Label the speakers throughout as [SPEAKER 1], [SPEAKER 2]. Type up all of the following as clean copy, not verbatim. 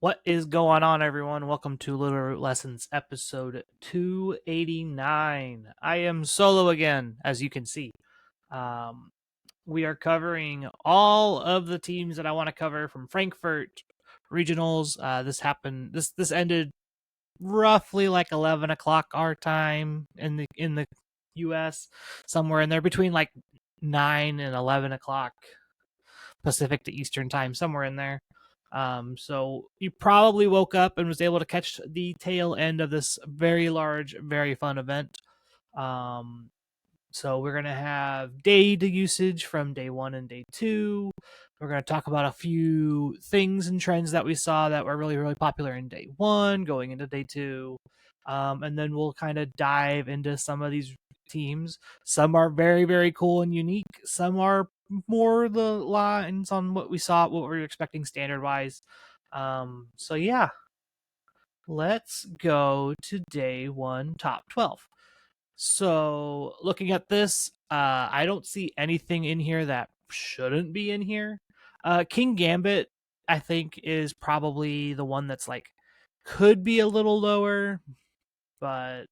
[SPEAKER 1] What is going on, everyone? Welcome to Littleroot Lessons episode 289. I am solo again, as you can see. Um, we are covering all of the teams that I want to cover from Frankfurt regionals. This ended roughly like 11 o'clock our time in the U.S. somewhere in there between like 9 and 11 o'clock Pacific to Eastern time, somewhere in there. So you probably woke up and was able to catch the tail end of this very large, very fun event. Um, so we're gonna have data usage from day 1 and day 2. We're gonna talk about a few things and trends that we saw that were really, really popular in day 1, going into day 2. And then we'll kind of dive into some of these teams. Some are very, very cool and unique. Some are more the lines on what we saw, what we're expecting standard wise. So yeah, let's go to day 1, top 12. So looking at this, I don't see anything in here that shouldn't be in here. King Gambit, I think, is probably the one that's like could be a little lower, but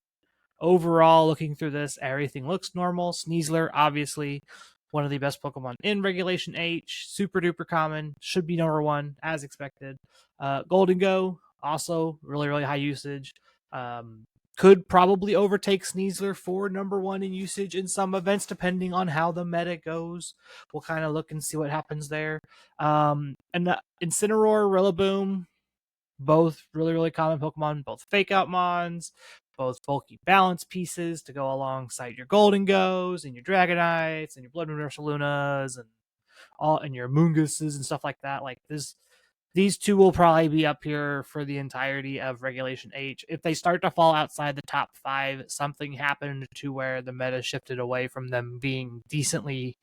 [SPEAKER 1] overall, looking through this, everything looks normal. Sneasler, obviously, one of the best Pokemon in Regulation H, super duper common, should be number 1 as expected. Golden Go, also really, really high usage. Could probably overtake Sneasler for number 1 in usage in some events, depending on how the meta goes. We'll kind of look and see what happens there. And Incineroar, Rillaboom, both really, really common Pokemon, both fake out mons, both bulky balance pieces to go alongside your Golden Goes and your Dragonites and your Blood Moon Ursalunas and your Moonguses and stuff like that. Like these two will probably be up here for the entirety of Regulation H. If they start to fall outside the top 5, something happened to where the meta shifted away from them being decently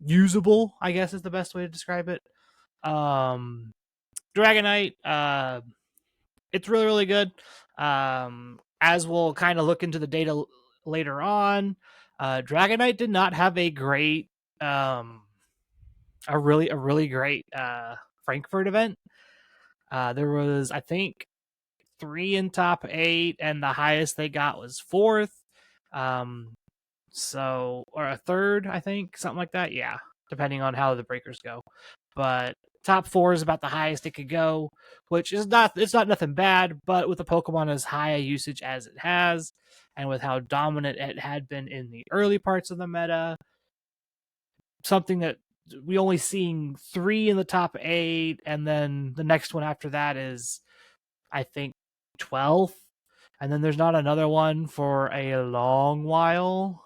[SPEAKER 1] usable, I guess is the best way to describe it. Dragonite, it's really, really good. As we'll kind of look into the data later on, Dragonite did not have a great, a really great Frankfurt event. There was, I think, 3 in top 8, and the highest they got was 4th. Or a 3rd, I think, something like that. Yeah, depending on how the breakers go. But top 4 is about the highest it could go, which is it's not nothing bad, but with a Pokemon as high a usage as it has, and with how dominant it had been in the early parts of the meta, something that we only seeing 3 in the top 8, and then the next one after that is, I think, 12th, and then there's not another one for a long while.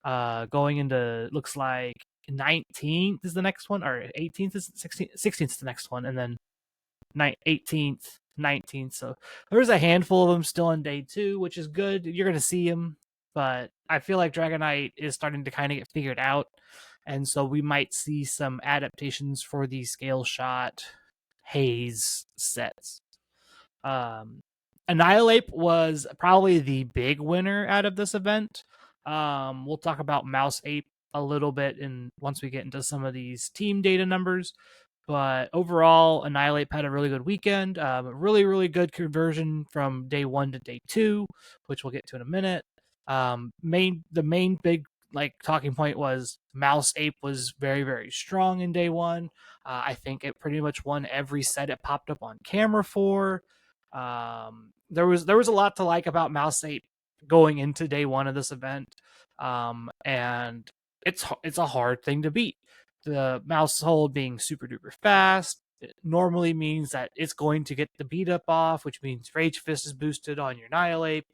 [SPEAKER 1] Going into, looks like 19th is the next one, or 18th is 16th is the next one, and then 18th, 19th. So there's a handful of them still in day 2, which is good. You're going to see them, but I feel like Dragonite is starting to kind of get figured out, and so we might see some adaptations for the scale shot haze sets. Annihilape was probably the big winner out of this event. We'll talk about Mouseape a little bit once we get into some of these team data numbers. But overall, Annihilape had a really good weekend. Really, really good conversion from day 1 to day 2, which we'll get to in a minute. The main big talking point was Mouseape was very, very strong in day 1. I think it pretty much won every set it popped up on camera for. There was a lot to like about Mouseape going into day 1 of this event, and it's a hard thing to beat. The maushold being super duper fast, it normally means that it's going to get the beat up off, which means Rage Fist is boosted on your Annihilape,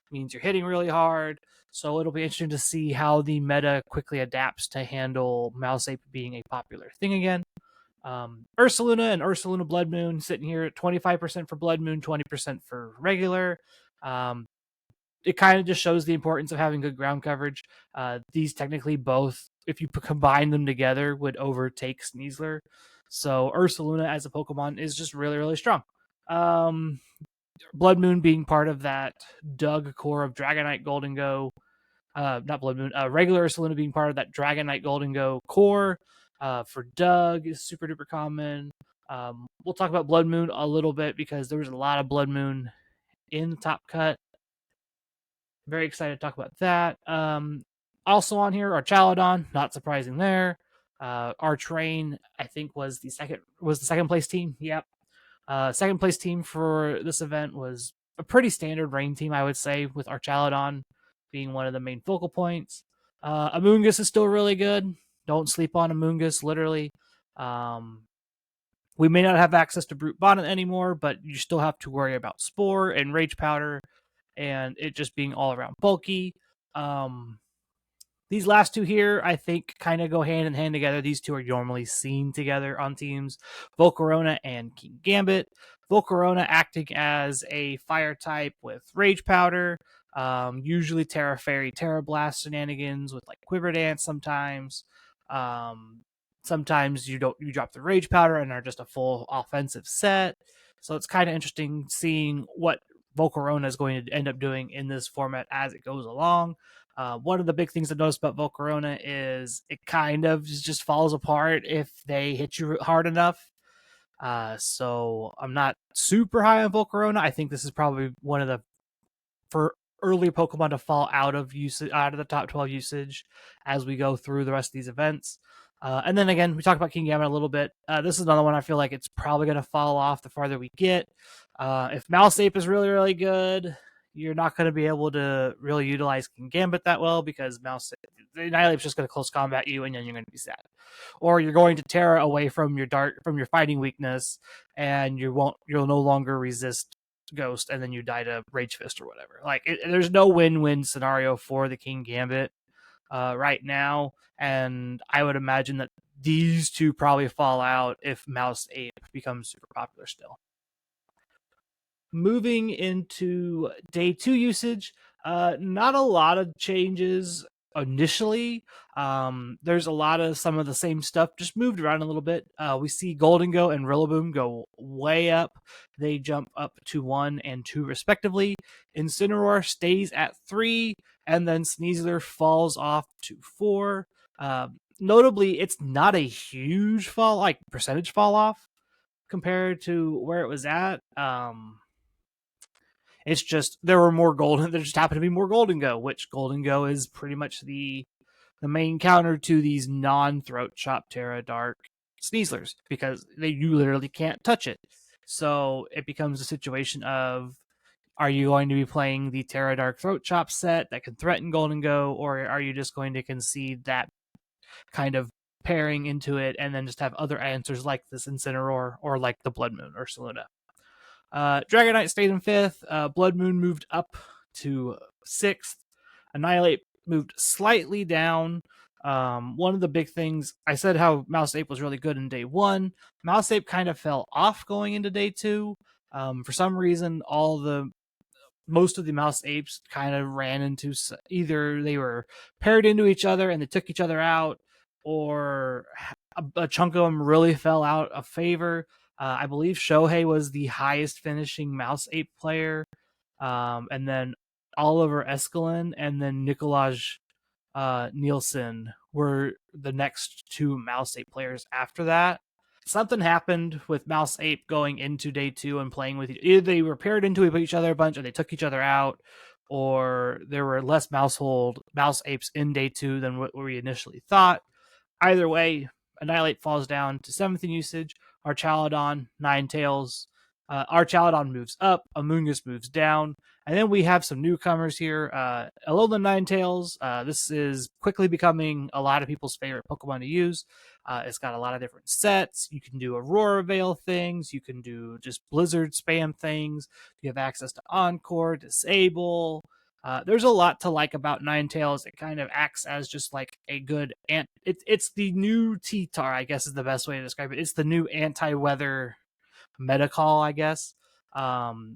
[SPEAKER 1] means you're hitting really hard. So it'll be interesting to see how the meta quickly adapts to handle Mouseape being a popular thing again. Ursaluna and Ursaluna Blood Moon sitting here at 25% for Blood Moon, 20% for regular. It kind of just shows the importance of having good ground coverage. These technically both, if you combine them together, would overtake Sneasler. So Ursaluna as a Pokemon is just really, really strong. Blood Moon being part of that Doug core of Dragonite Golden Go. Not Blood Moon, regular Ursaluna being part of that Dragonite Golden Go core. For Doug is super duper common. We'll talk about Blood Moon a little bit because there was a lot of Blood Moon in the top cut. Very excited to talk about that. Also on here, Archaludon, not surprising there. Our train, I think, was the second place team. Yep. Second place team for this event was a pretty standard rain team, I would say, with Archaludon being one of the main focal points. Amoonguss is still really good. Don't sleep on Amoonguss, literally. We may not have access to Brute Bonnet anymore, but you still have to worry about Spore and Rage Powder and it just being all around bulky. These last two here, I think, kind of go hand in hand together. These two are normally seen together on teams. Volcarona and King Gambit. Volcarona acting as a fire type with Rage Powder, usually Terra Fairy, Terra Blast shenanigans with like Quiver Dance sometimes. Sometimes you drop the Rage Powder and are just a full offensive set. So it's kind of interesting seeing what Volcarona is going to end up doing in this format as it goes along. One of the big things to notice about Volcarona is it kind of just falls apart if they hit you hard enough. So I'm not super high on Volcarona. I think this is probably one of the for early Pokemon to fall out of the top 12 usage as we go through the rest of these events. And then again, we talked about King Gambit a little bit. This is another one I feel like it's probably going to fall off the farther we get. If Mouseape is really, really good, you're not going to be able to really utilize King Gambit that well because the Annihilape's just going to close combat you, and then you're going to be sad. Or you're going to Terra away from your fighting weakness, and you'll no longer resist Ghost, and then you die to Rage Fist or whatever. Like there's no win-win scenario for the King Gambit right now, and I would imagine that these two probably fall out if Mouseape becomes super popular still. Moving into day 2 usage, not a lot of changes initially. There's a lot of some of the same stuff just moved around a little bit. We see Golden Go and Rillaboom go way up. They jump up to 1 and 2 respectively. Incineroar stays at 3, and then Sneasler falls off to 4. Notably, it's not a huge fall, like percentage fall off compared to where it was at. It's just there were more golden. There just happened to be more Golden Go, which Golden Go is pretty much the main counter to these non-throat chop Terra Dark Sneaslers because you literally can't touch it. So it becomes a situation of, are you going to be playing the Terra Dark Throat Chop set that can threaten Golden Go, or are you just going to concede that kind of pairing into it and then just have other answers like this Incineroar or like the Blood Moon or Ursaluna? Dragonite stayed in 5th. Blood Moon moved up to 6th. Annihilape moved slightly down. One of the big things, I said how Mouseape was really good in day 1. Mouseape kind of fell off going into day 2. For some reason, most of the Mouseapes kind of ran into either they were paired into each other and they took each other out, or a chunk of them really fell out of favor. I believe Shohei was the highest finishing Mouseape player, and then Oliver Escalon and then Nikolaj Nielsen were the next 2 Mouseape players after that. Something happened with Mouseape going into day 2 and playing with either they were paired into each other a bunch, or they took each other out, or there were less Mouseapes in day 2 than what we initially thought. Either way, Annihilape falls down to 7th in usage. Archaludon, Ninetales. Archaludon moves up. Amoonguss moves down. And then we have some newcomers here. Alolan Ninetales. This is quickly becoming a lot of people's favorite Pokemon to use. It's got a lot of different sets. You can do Aurora Veil things. You can do just Blizzard spam things. You have access to Encore, Disable. There's a lot to like about Ninetales. It kind of acts as just like a good it's the new T-Tar, I guess is the best way to describe it. It's the new anti-weather Metacall, I guess.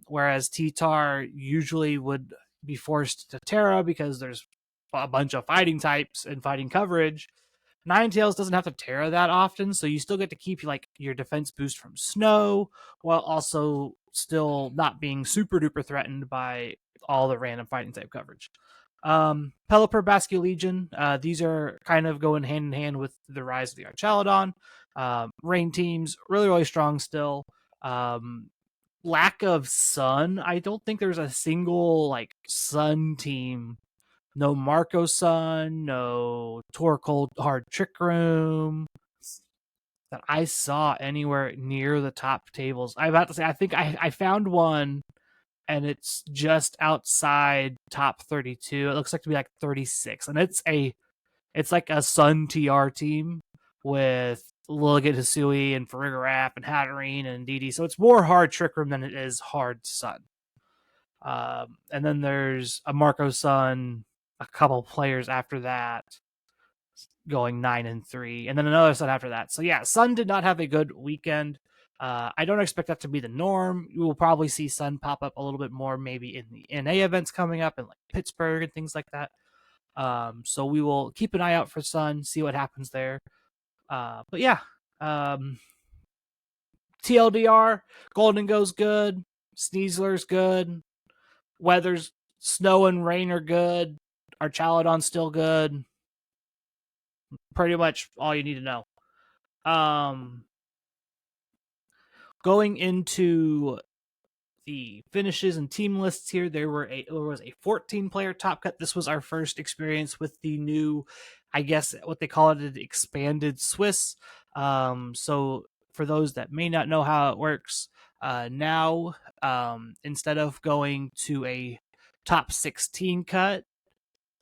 [SPEAKER 1] Whereas T-Tar usually would be forced to Terra because there's a bunch of fighting types and fighting coverage. Ninetales doesn't have to Terra that often, so you still get to keep like your defense boost from snow while also still not being super duper threatened by all the random fighting type coverage. Pelipper, Basculegion, these are kind of going hand in hand with the rise of the Archaludon. Rain teams really, really strong still. Lack of sun. I don't think there's a single like sun team. No Marco Sun, no Torkoal Hard Trick Room that I saw anywhere near the top tables. I'm about to say, I think I found one and it's just outside top 32. It looks like to be like 36. And it's like a Sun TR team with Lilligant Hisui and Farigiraf and Hatterene and DD. So it's more hard Trick Room than it is hard Sun. And then there's a Marco Sun, a couple players after that going 9-3, and then another Sun after that. So yeah, Sun did not have a good weekend. I don't expect that to be the norm. You will probably see Sun pop up a little bit more, maybe in the NA events coming up in like Pittsburgh and things like that. So we will keep an eye out for Sun, see what happens there. But yeah, TLDR, Golden goes good, Sneasler's good, Weather's snow and rain are good, Archaludon's still good. Pretty much all you need to know. Going into the finishes and team lists here, there was a 14-player top cut. This was our first experience with the new, I guess what they call it, expanded Swiss. So for those that may not know how it works, now instead of going to a top 16 cut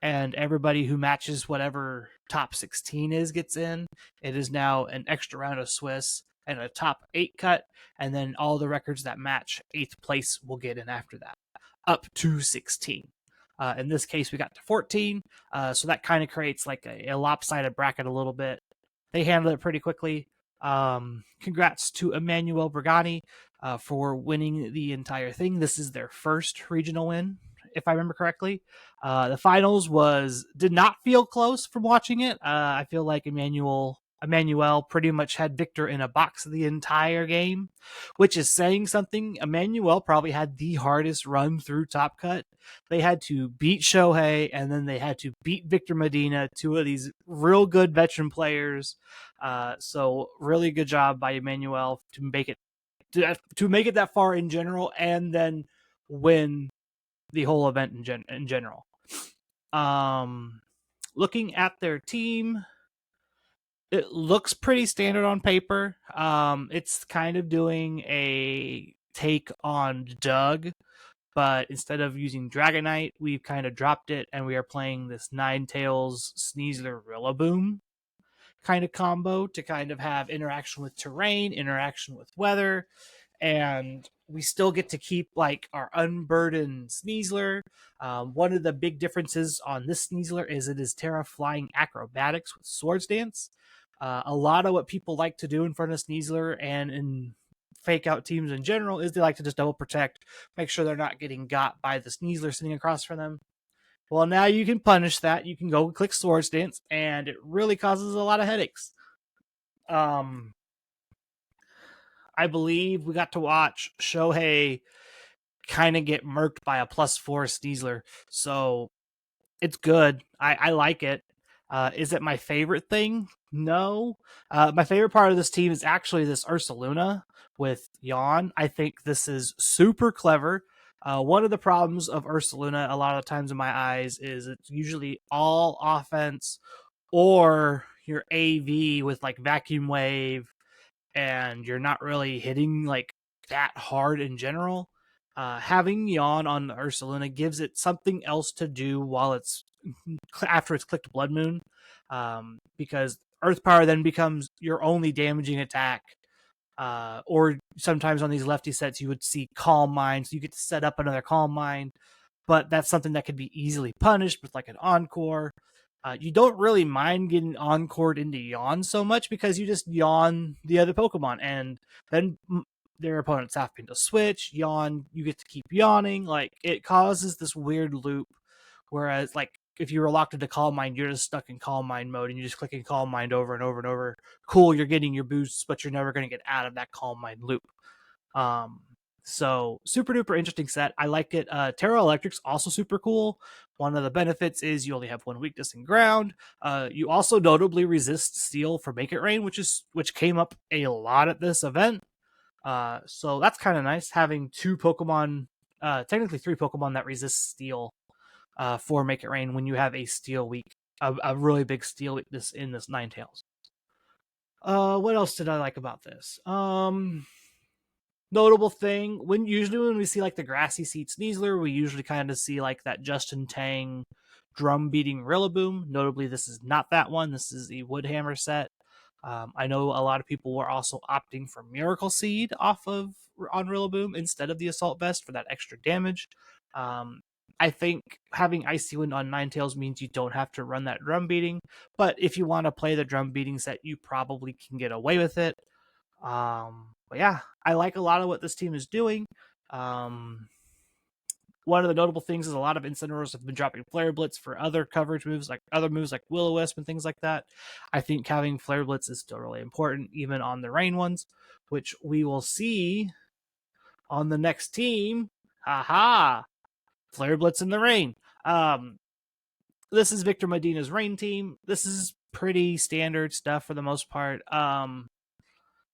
[SPEAKER 1] and everybody who matches whatever top 16 is gets in, it is now an extra round of Swiss and a top 8 cut, and then all the records that match 8th place will get in after that, up to 16. In this case, we got to 14, so that kind of creates like a lopsided bracket a little bit. They handled it pretty quickly. Congrats to Emmanuel Bergani for winning the entire thing. This is their first regional win, if I remember correctly. The finals did not feel close from watching it. I feel like Emmanuel pretty much had Victor in a box the entire game, which is saying something. Emmanuel probably had the hardest run through Top Cut. They had to beat Shohei, and then they had to beat Victor Medina, two of these real good veteran players. So really good job by Emmanuel to make it that far in general, and then win the whole event in general. Looking at their team, it looks pretty standard on paper. It's kind of doing a take on Doug, but instead of using Dragonite, we've kind of dropped it, and we are playing this Ninetales Sneasler Rillaboom kind of combo to kind of have interaction with terrain, interaction with weather, and we still get to keep like our unburdened Sneasler. One of the big differences on this Sneasler is it is Terra Flying Acrobatics with Swords Dance. A lot of what people like to do in front of Sneasler and in fake out teams in general is they like to just double protect, make sure they're not getting got by the Sneasler sitting across from them. Well, now you can punish that. You can go click Swords Dance, and it really causes a lot of headaches. I believe we got to watch Shohei kind of get murked by a +4 Sneasler. So it's good. I like it. Is it my favorite thing? No. My favorite part of this team is actually this Ursaluna with Yawn. I think this is super clever. One of the problems of Ursaluna a lot of the times in my eyes is it's usually all offense or your AV with like Vacuum Wave, and you're not really hitting like that hard in general. Having Yawn on the Ursaluna gives it something else to do while it's after it's clicked Blood Moon, because Earth Power then becomes your only damaging attack. Or sometimes on these lefty sets, you would see Calm Mind, so you get to set up another Calm Mind, but that's something that could be easily punished with like an Encore. You don't really mind getting encored into Yawn so much because you just Yawn the other Pokemon, and then their opponents have to switch, Yawn, you get to keep yawning. Like, it causes this weird loop, whereas like if you were locked into Calm Mind, you're just stuck in Calm Mind mode, and you're just clicking Calm Mind over and over and over. Cool, you're getting your boosts, but you're never going to get out of that Calm Mind loop. So super duper interesting set. I like it. Terra Electric's also super cool. One of the benefits is you only have one weakness in ground. You also notably resist steel for Make It Rain, which came up a lot at this event. So that's kind of nice having two Pokemon, technically three Pokemon that resist steel for Make It Rain when you have a steel weak, a really big steel weakness in this Ninetales. What else did I like about this? Notable thing when we see like the grassy seed sneasler, we usually kind of see like that Justin Tang drum beating Rillaboom. Notably, this is not that one. This is the Woodhammer set. I know a lot of people were also opting for Miracle Seed on Rillaboom instead of the Assault Vest for that extra damage. I think having Icy Wind on Ninetales means you don't have to run that drum beating, but if you want to play the drum beating set, you probably can get away with it. But yeah, I like a lot of what this team is doing. One of the notable things is a lot of Incineroars have been dropping Flare Blitz for other coverage moves, like other moves like Will-O-Wisp and things like that. I think having Flare Blitz is still really important, even on the rain ones, which we will see on the next team. Haha! Flare Blitz in the rain. This is Victor Medina's rain team. This is pretty standard stuff for the most part.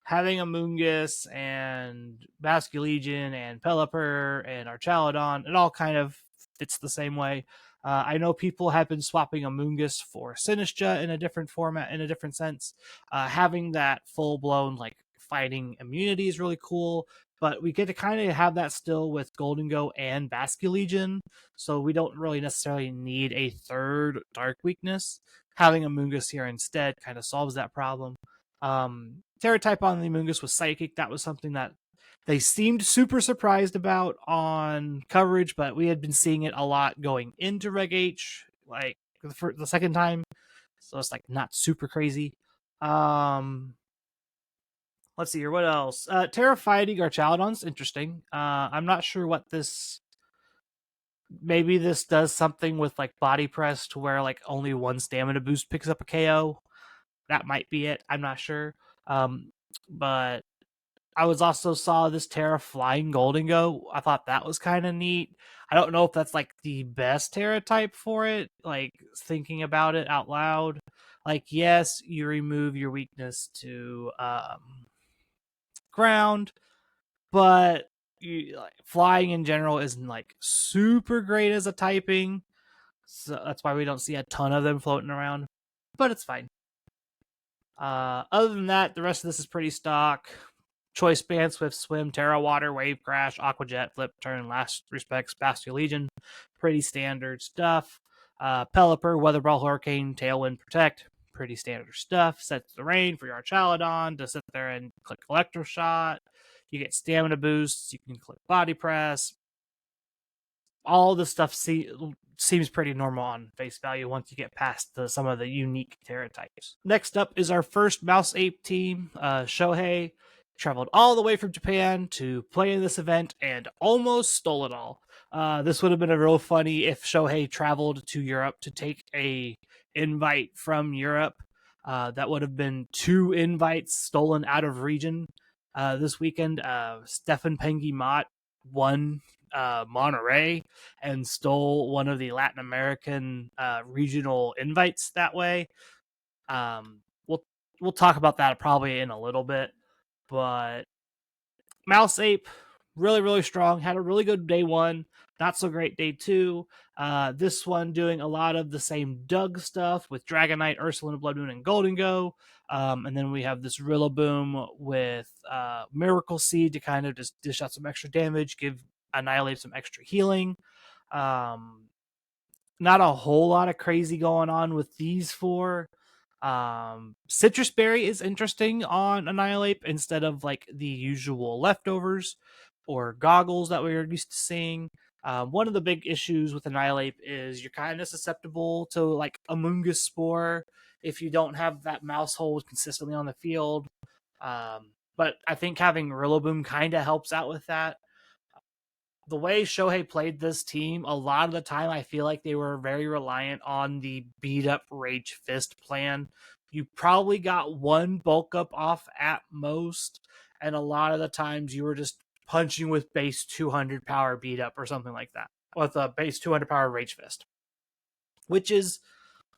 [SPEAKER 1] Having Amoonguss and Basculegion and Pelipper and Archaludon, it all kind of fits the same way. I know people have been swapping Amoonguss for Sinistcha in a different format, in a different sense. Having that full-blown like fighting immunity is really cool, but we get to kind of have that still with Goldengo and Basculegion, so we don't really necessarily need a third dark weakness. Having Amoonguss here instead kind of solves that problem. Terra type on the Amoonguss was Psychic. That was something that they seemed super surprised about on coverage, but we had been seeing it a lot going into Reg H, like for the second time. So it's like not super crazy. Let's see here. What else? Terra Fighting Archaludon's interesting. I'm not sure what this. Maybe this does something with like body press to where like only one stamina boost picks up a KO. That might be it. I'm not sure. But I was also saw this Terra Flying Goldengo. I thought that was kind of neat. I don't know if that's like the best Terra type for it. Like thinking about it out loud. Like yes, you remove your weakness to ground, but flying in general isn't like super great as a typing. So that's why we don't see a ton of them floating around. But it's fine. Other than that, the rest of this is pretty stock. Choice Band, Swift Swim, Terra Water, Wave Crash, Aqua Jet, Flip Turn, Last Respects, Basculegion. Pretty standard stuff. Pelipper, Weather Ball, Hurricane, Tailwind, Protect. Pretty standard stuff. Sets the rain for your Archaludon to sit there and click Electro Shot. You get stamina boosts. You can click Body Press. All this stuff seems pretty normal on face value once you get past some of the unique Terra types. Next up is our first Maushold team. Shohei traveled all the way from Japan to play in this event and almost stole it all. This would have been a real funny if Shohei traveled to Europe to take a invite from Europe. That would have been 2 invites stolen out of region this weekend. Stefan Pengi Mott won Monterrey and stole one of the Latin American regional invites that way. We'll talk about that probably in a little bit, but Maushold really really strong. Had a really good day 1, not so great day 2. This one doing a lot of the same Doug stuff with Dragonite, Ursaluna, Blood Moon, and Goldengo. And then we have this Rillaboom with Miracle Seed to kind of just dish out some extra damage, give Annihilape some extra healing. Not a whole lot of crazy going on with these 4. Citrus Berry is interesting on Annihilape instead of like the usual leftovers or goggles that we are used to seeing. One of the big issues with Annihilape is you're kind of susceptible to like Amoonguss Spore if you don't have that maushold consistently on the field. But I think having Rillaboom kind of helps out with that. The way Shohei played this team, a lot of the time I feel like they were very reliant on the beat up Rage Fist plan. You probably got one bulk up off at most, and a lot of the times you were just punching with base 200 power beat up or something like that, with a base 200 power Rage Fist, which is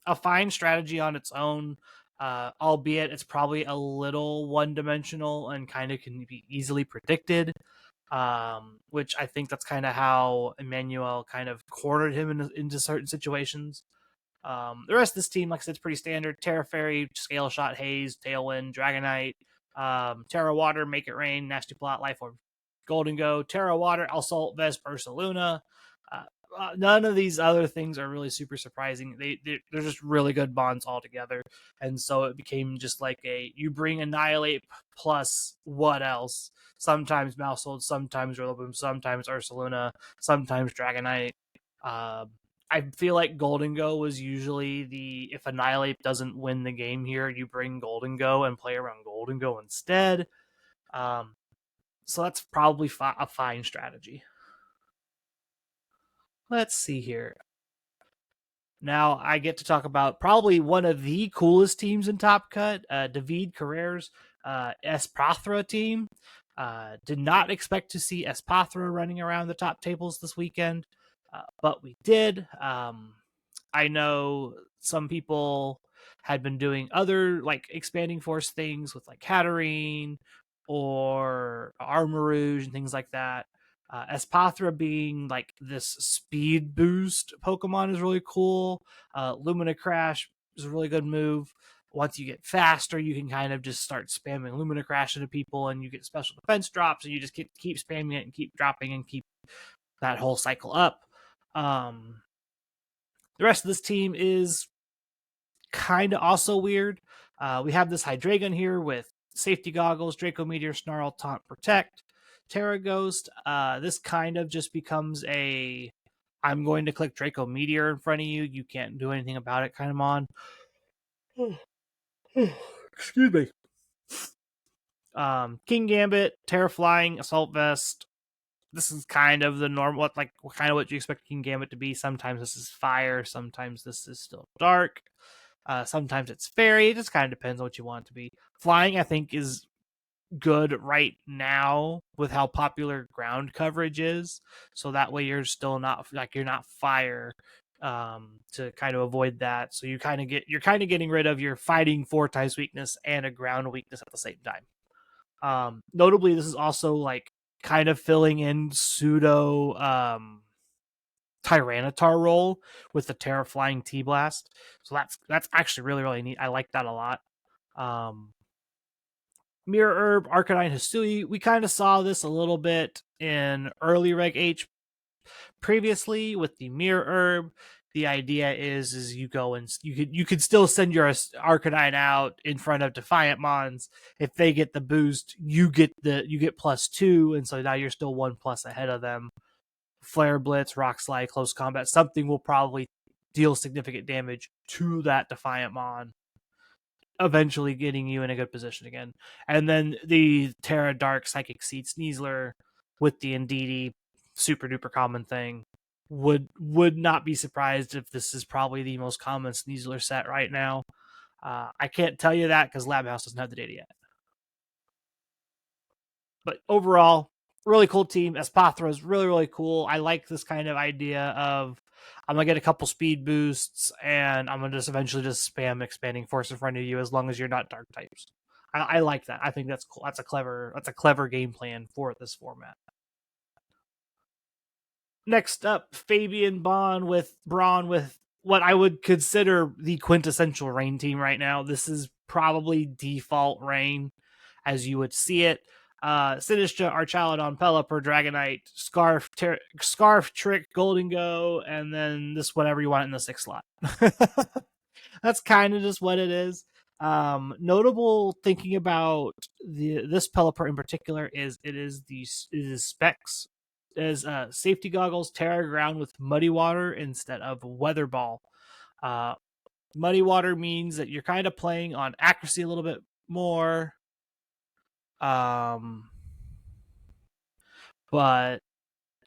[SPEAKER 1] a fine strategy on its own, albeit it's probably a little one-dimensional and kind of can be easily predicted, which I think that's kind of how Emmanuel kind of cornered him into certain situations. The rest of this team, like I said, it's pretty standard. Terra Fairy, Scale Shot, Haze, Tailwind, Dragonite, Terra Water, Make It Rain, Nasty Plot, Life Orb, Golden Go, Terra Water, Assault Vest, ursaluna. None of these other things are really super surprising. They're just really good bonds altogether. And so it became just like you bring Annihilape plus what else? Sometimes Maushold, sometimes Rillaboom, sometimes ursaluna, sometimes Dragonite. I feel like Golden Go was usually if Annihilape doesn't win the game here, you bring Golden Go and play around Golden Go instead. So that's probably a fine strategy. Let's see here. Now I get to talk about probably one of the coolest teams in Top Cut, David Carrera's Espathra team. Did not expect to see Espathra running around the top tables this weekend, but we did. I know some people had been doing other like expanding force things with like Hatterene or Armarouge and things like that. Espathra being like this speed boost Pokemon is really cool. Lumina Crash is a really good move. Once you get faster, you can kind of just start spamming Lumina Crash into people and you get special defense drops and you just keep spamming it and keep dropping and keep that whole cycle up. The rest of this team is kind of also weird. We have this Hydreigon here with Safety Goggles, Draco Meteor, Snarl, Taunt, Protect, Terra Ghost. This kind of just becomes I'm going to click Draco Meteor in front of you. You can't do anything about it kind of mon. Excuse me. King Gambit, Terra Flying, Assault Vest. This is kind of the normal, what you expect King Gambit to be. Sometimes this is fire, sometimes this is still dark, sometimes it's fairy. It just kind of depends on what you want it to be. Flying, I think, is good right now with how popular ground coverage is. So that way you're still not you're not fire, to kind of avoid that. So you're kind of getting rid of your fighting 4 times weakness and a ground weakness at the same time. Notably, this is also like kind of filling in pseudo Tyranitar role with the Terra Flying T-Blast. So that's actually really, really neat. I like that a lot. Mirror Herb, Arcanine, Hisui. We kind of saw this a little bit in early Reg H previously with the Mirror Herb. The idea is you go and you could still send your Arcanine out in front of Defiant Mons. If they get the boost, you get +2, and so now you're still 1+ ahead of them. Flare Blitz, Rock Slide, Close Combat, something will probably deal significant damage to that Defiant Mon, eventually getting you in a good position again. And then the Terra Dark Psychic Seed Sneasler with the Indeedee, super duper common thing. Would not be surprised if this is probably the most common Sneasler set right now. I can't tell you that because Lab House doesn't have the data yet. But overall, really cool team. Espathra is really, really cool. I like this kind of idea of I'm going to get a couple speed boosts and I'm going to just eventually just spam expanding force in front of you as long as you're not dark types. I like that. I think that's cool. That's a clever game plan for this format. Next up, Fabian Braun with what I would consider the quintessential Rain team right now. This is probably default Rain as you would see it. Sinistra, Archaludon, Pelipper, Dragonite, Scarf, Trick, Golden Go, and then this whatever you want in the 6th slot. That's kind of just what it is. Notable thinking about this Pelipper in particular is specs as Safety Goggles, Terra Ground with Muddy Water instead of Weather Ball. Muddy Water means that you're kind of playing on accuracy a little bit more. But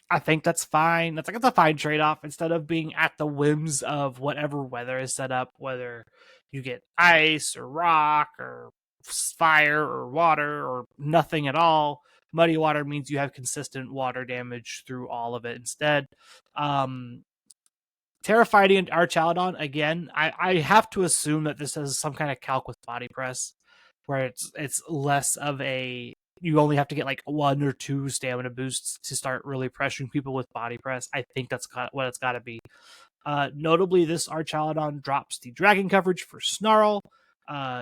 [SPEAKER 1] I think that's fine. It's a fine trade-off instead of being at the whims of whatever weather is set up, whether you get ice or rock or fire or water or nothing at all. Muddy water means you have consistent water damage through all of it instead. Terrified and Archaludon, again, I have to assume that this has some kind of calc with body press, where it's less of a, you only have to get like 1 or 2 stamina boosts to start really pressuring people with body press. I think that's what it's got to be. Notably, this Archaludon drops the dragon coverage for Snarl,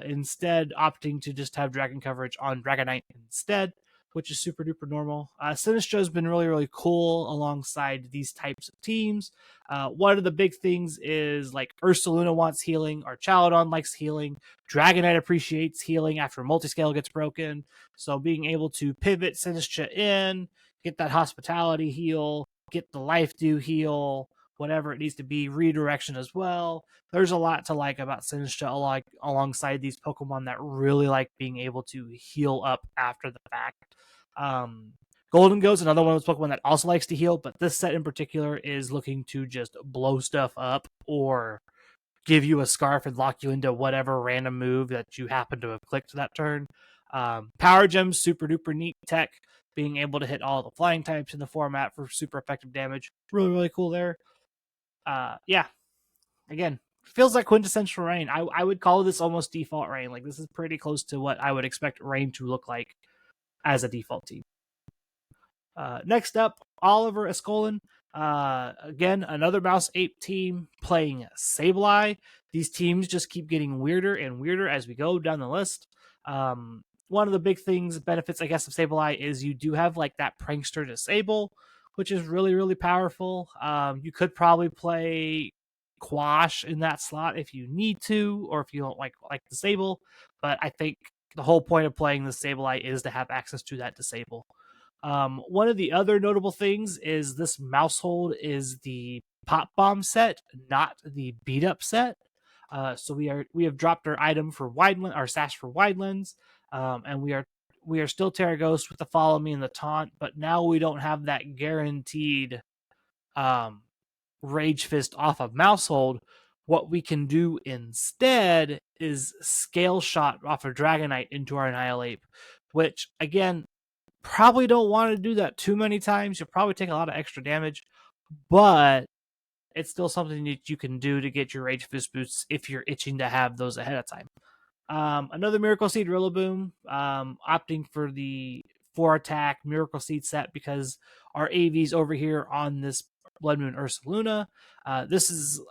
[SPEAKER 1] instead opting to just have dragon coverage on Dragonite instead, which is super duper normal. Sinistcha has been really, really cool alongside these types of teams. One of the big things is like Ursaluna wants healing, Archaludon likes healing, Dragonite appreciates healing after multiscale gets broken. So being able to pivot Sinistcha in, get that hospitality heal, get the life dew heal, whatever it needs to be, redirection as well. There's a lot to like about Sinistcha alongside these Pokemon that really like being able to heal up after the fact. Golden Goat's another one of those Pokemon that also likes to heal, but this set in particular is looking to just blow stuff up or give you a scarf and lock you into whatever random move that you happen to have clicked that turn. Power Gems, super duper neat tech, being able to hit all the flying types in the format for super effective damage. Really, really cool there. Yeah, again, feels like quintessential Rain. I would call this almost default Rain. Like, this is pretty close to what I would expect Rain to look like as a default team. Next up, Oliver Escolin. Again, another Mouse Ape team playing Sableye. These teams just keep getting weirder and weirder as we go down the list. One of the big things, benefits, I guess, of Sableye is you do have like that Prankster Disable, which is really, really powerful. You could probably play Quash in that slot if you need to, or if you don't like Disable. But I think the whole point of playing the Sableye is to have access to that Disable. One of the other notable things is this maushold is the Pop Bomb set, not the Beat Up set. So we have dropped our item for Wideland, our sash for Widelands, and we are still Terra Ghost with the Follow Me and the Taunt, but now we don't have that guaranteed Rage Fist off of maushold. What we can do instead is Scale Shot off of Dragonite into our Annihilape, which again, probably don't want to do that too many times. You'll probably take a lot of extra damage, but it's still something that you can do to get your Rage Fist boosts if you're itching to have those ahead of time. Another Miracle Seed Rillaboom, opting for the 4-attack Miracle Seed set because our AV's over here on this Blood Moon Ursaluna. This is,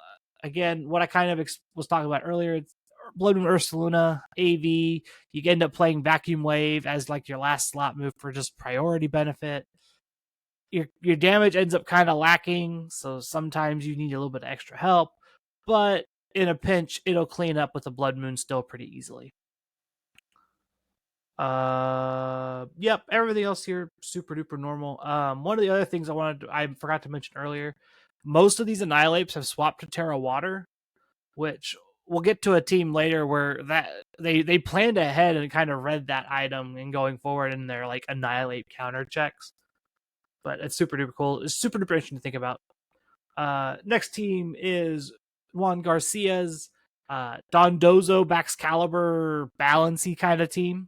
[SPEAKER 1] again, what I kind of was talking about earlier. It's Blood Moon Ursaluna, AV. You end up playing Vacuum Wave as like your last slot move for just priority benefit. Your damage ends up kind of lacking, so sometimes you need a little bit of extra help. But in a pinch, it'll clean up with the Blood Moon still pretty easily. Yep, everything else here super duper normal. One of the other things I forgot to mention earlier, most of these Annihilapes have swapped to Terra Water, which we'll get to a team later where that they planned ahead and kind of read that item and going forward in their like Annihilate counter checks. But it's super duper cool. It's super duper interesting to think about. Next team is Juan Garcia's Dondozo, Baxcalibur, Balancy kind of team.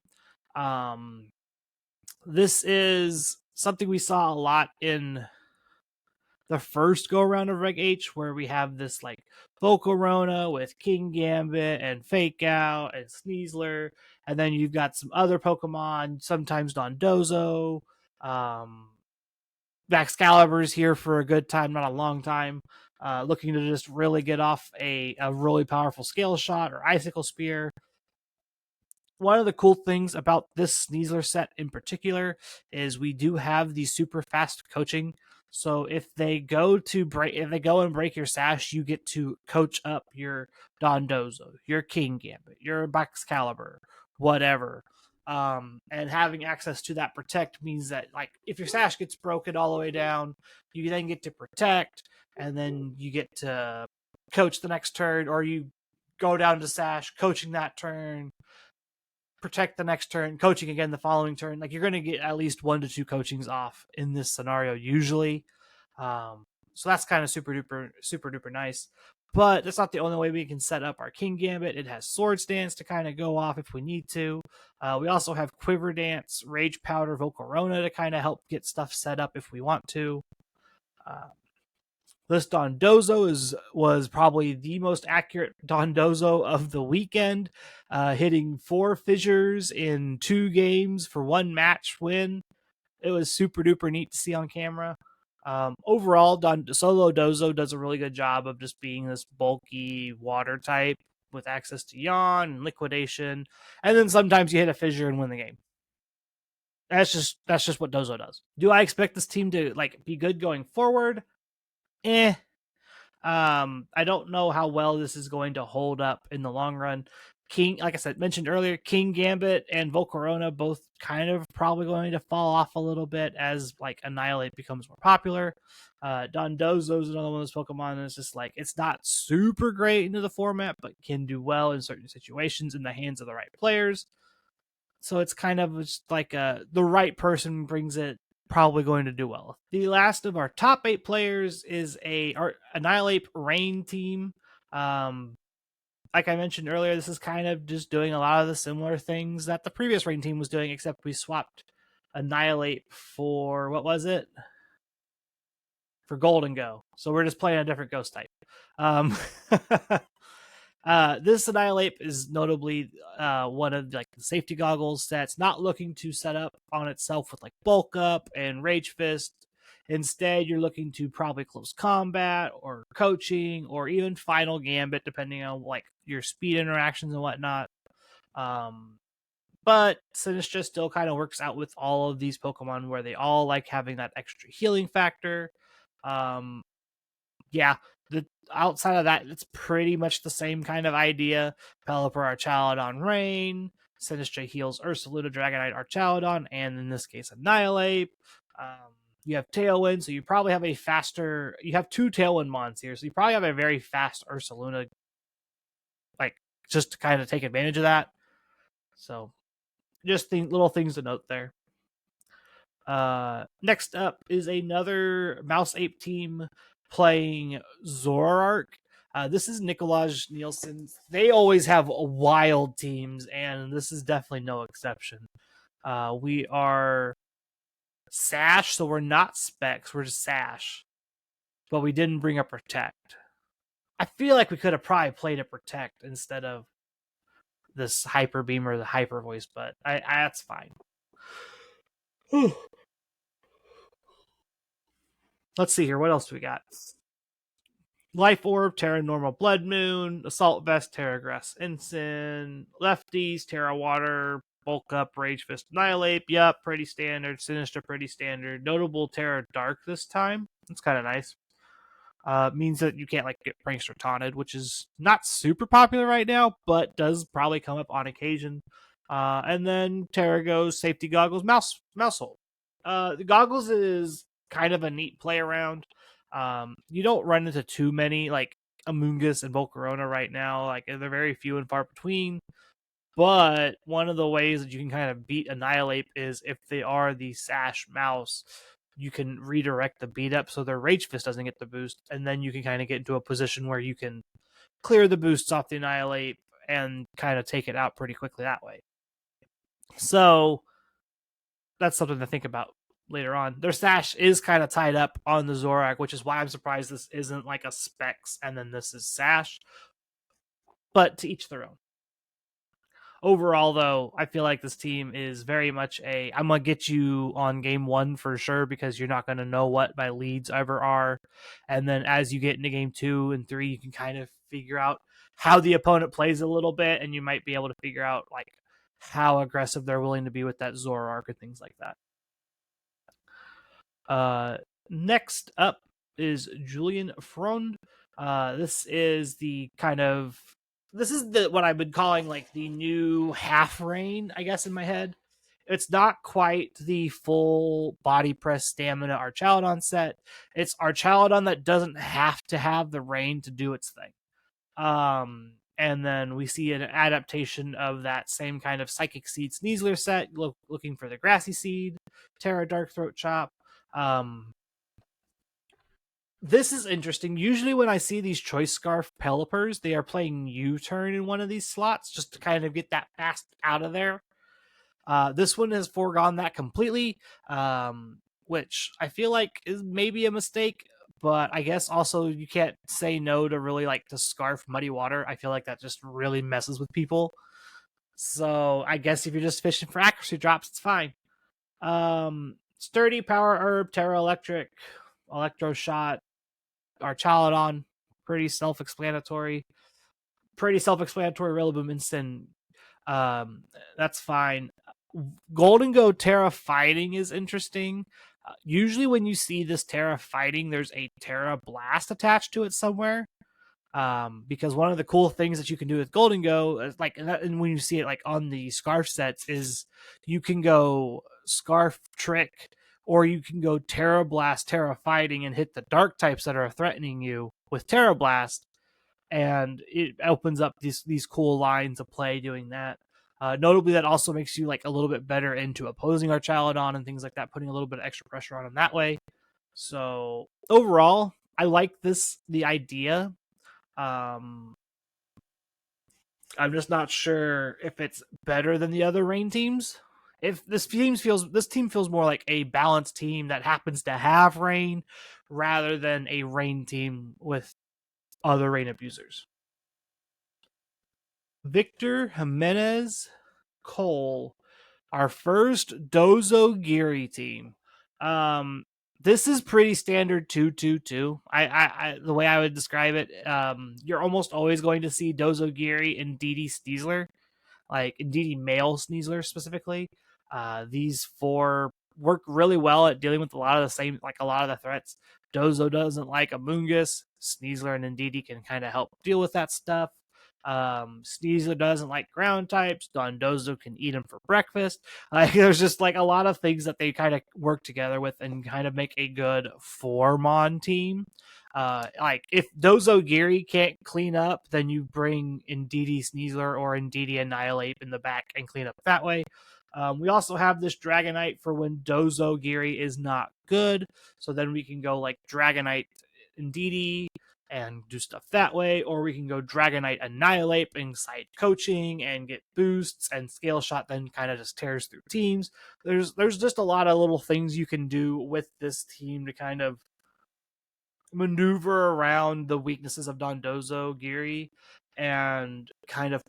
[SPEAKER 1] This is something we saw a lot in the first go around of Reg H, where we have this like Volcarona with King Gambit and Fake Out and Sneasler, and then you've got some other Pokemon, sometimes Dondozo. Baxcalibur's here for a good time, not a long time. Looking to just really get off a really powerful Scale Shot or Icicle Spear. One of the cool things about this Sneasler set in particular is we do have the super fast coaching. So if they go and break your sash, you get to coach up your Dondozo, your King Gambit, your Baxcalibur, whatever. And having access to that protect means that like if your sash gets broken all the way down, you then get to protect, and then you get to coach the next turn, or you go down to sash, coaching that turn, protect the next turn, coaching again the following turn. Like you're going to get at least 1 to 2 coachings off in this scenario usually. So that's kind of super duper nice. But that's not the only way we can set up our King Gambit. It has Swords Dance to kind of go off if we need to. We also have Quiver Dance, Rage Powder, Volcarona to kind of help get stuff set up if we want to. This Dondozo was probably the most accurate Dondozo of the weekend, hitting 4 fissures in 2 games for 1 match win. It was super duper neat to see on camera. Overall, Solo Dozo does a really good job of just being this bulky water type with access to Yawn and Liquidation, and then sometimes you hit a fissure and win the game. That's just what Dozo does. Do I expect this team to be good going forward? I don't know how well this is going to hold up in the long run. King, like I said, mentioned earlier, King Gambit and Volcarona both kind of probably going to fall off a little bit as Annihilape becomes more popular. Dondozo is another one of those Pokemon that's just it's not super great into the format, but can do well in certain situations in the hands of the right players. So it's kind of just the right person brings it, probably going to do well. The last of our top 8 players is our Annihilape Rain team. Like I mentioned earlier, this is kind of just doing a lot of the similar things that the previous Rain team was doing, except we swapped Annihilape for, what was it? For Golden Go. So we're just playing a different ghost type. This Annihilape is notably one of the safety goggles that's not looking to set up on itself with bulk up and rage fist. Instead, you're looking to probably close combat or coaching or even final gambit, depending on your speed interactions and whatnot. But Sinistra still kind of works out with all of these Pokemon where they all like having that extra healing factor. Yeah, outside of that, it's pretty much the same kind of idea. Pelipper, Archaludon, Rain. Sinistra heals Ursaluna, Dragonite, Archaludon, and in this case, Annihilape. You have Tailwind, so you probably have you have 2 Tailwind Mons here, so you probably have a very fast Ursaluna, just to kind of take advantage of that. So, just little things to note there. Next up is another Mouse Ape team playing Zoroark. This is Nikolaj Nielsen. They always have wild teams, and this is definitely no exception. We are Sash, so we're not Specs. We're just Sash. But we didn't bring a Protect. I feel like we could have probably played a Protect instead of this Hyper Beam or the Hyper Voice, but that's fine. Let's see here. What else do we got? Life Orb, Terra Normal Blood Moon, Assault Vest, Terra Grass Ensign, Lefties, Terra Water, Bulk Up, Rage Fist, Annihilape. Yup, pretty standard. Sinistra, pretty standard. Notable Terra Dark this time. That's kind of nice. Means that you can't get pranked or taunted, which is not super popular right now, but does probably come up on occasion. And then Terra goes Safety Goggles, Maushold. The Goggles is kind of a neat play around. You don't run into too many Amoonguss and Volcarona right now. They're very few and far between. But one of the ways that you can kind of beat Annihilape is if they are the Sash Mouse, you can redirect the beat up so their Rage Fist doesn't get the boost, and then you can kind of get into a position where you can clear the boosts off the Annihilape and kind of take it out pretty quickly that way. So that's something to think about later on. Their Sash is kind of tied up on the Zoroark, which is why I'm surprised this isn't a Specs and then this is Sash. But to each their own. Overall, though, I feel like this team is very much I'm going to get you on game 1 for sure because you're not going to know what my leads ever are. And then as you get into game 2 and 3, you can kind of figure out how the opponent plays a little bit, and you might be able to figure out how aggressive they're willing to be with that Zoroark and things like that. Next up is Julian Frond. This is what I've been calling the new half rain, I guess, in my head. It's not quite the full body press stamina Archaludon set. It's Archaludon that doesn't have to have the rain to do its thing. And then we see an adaptation of that same kind of Psychic Seed Sneasler set, looking for the Grassy Seed, Terra Dark Throat Chop. This is interesting. Usually, when I see these Choice Scarf Pelipers, they are playing U-turn in one of these slots just to kind of get that fast out of there. This one has foregone that completely, which I feel like is maybe a mistake. But I guess also you can't say no to really like to Scarf Muddy Water. I feel like that just really messes with people. So I guess if you're just fishing for accuracy drops, it's fine. Sturdy, Power Herb, Terra Electric, Electro Shot, Archaludon, pretty self-explanatory. Rillaboom Instant. That's fine. Golden Go Terra Fighting is interesting. Usually, when you see this Terra Fighting, there's a Terra Blast attached to it somewhere. Because one of the cool things that you can do with Golden Go is like, and when you see it like on the Scarf sets, is you can go Scarf Trick, or you can go Terra Blast, Terra Fighting, and hit the dark types that are threatening you with Terra Blast, and it opens up these cool lines of play doing that. Notably, that also makes you like a little bit better into opposing Archaludon and things like that, putting a little bit of extra pressure on him that way. So overall, I like the idea. I'm just not sure if it's better than the other rain teams. If this team feels more like a balanced team that happens to have rain rather than a rain team with other rain abusers. Victor Jimenez Cole, our first Dozo Geary team. This is pretty standard 2-2-2. I the way I would describe it, you're almost always going to see Dozo Geary and DD Sneasler, like DD male Sneasler specifically. These four work really well at dealing with a lot of the threats. Dozo doesn't like Amoonguss. Sneasler and Ndidi can kind of help deal with that stuff. Sneasler doesn't like ground types. Dondozo can eat them for breakfast. There's just like a lot of things that they kind of work together with and kind of make a good 4-mon team. Like if Dozo Geary can't clean up, then you bring Ndidi Sneasler or Ndidi Annihilape in the back and clean up that way. We also have this Dragonite for when Dozo Geary is not good. So then we can go like Dragonite Ndidi and do stuff that way, or we can go Dragonite Annihilape and side coaching and get boosts, and Scale Shot then kind of just tears through teams. There's just a lot of little things you can do with this team to kind of maneuver around the weaknesses of Dondozo Geary and kind of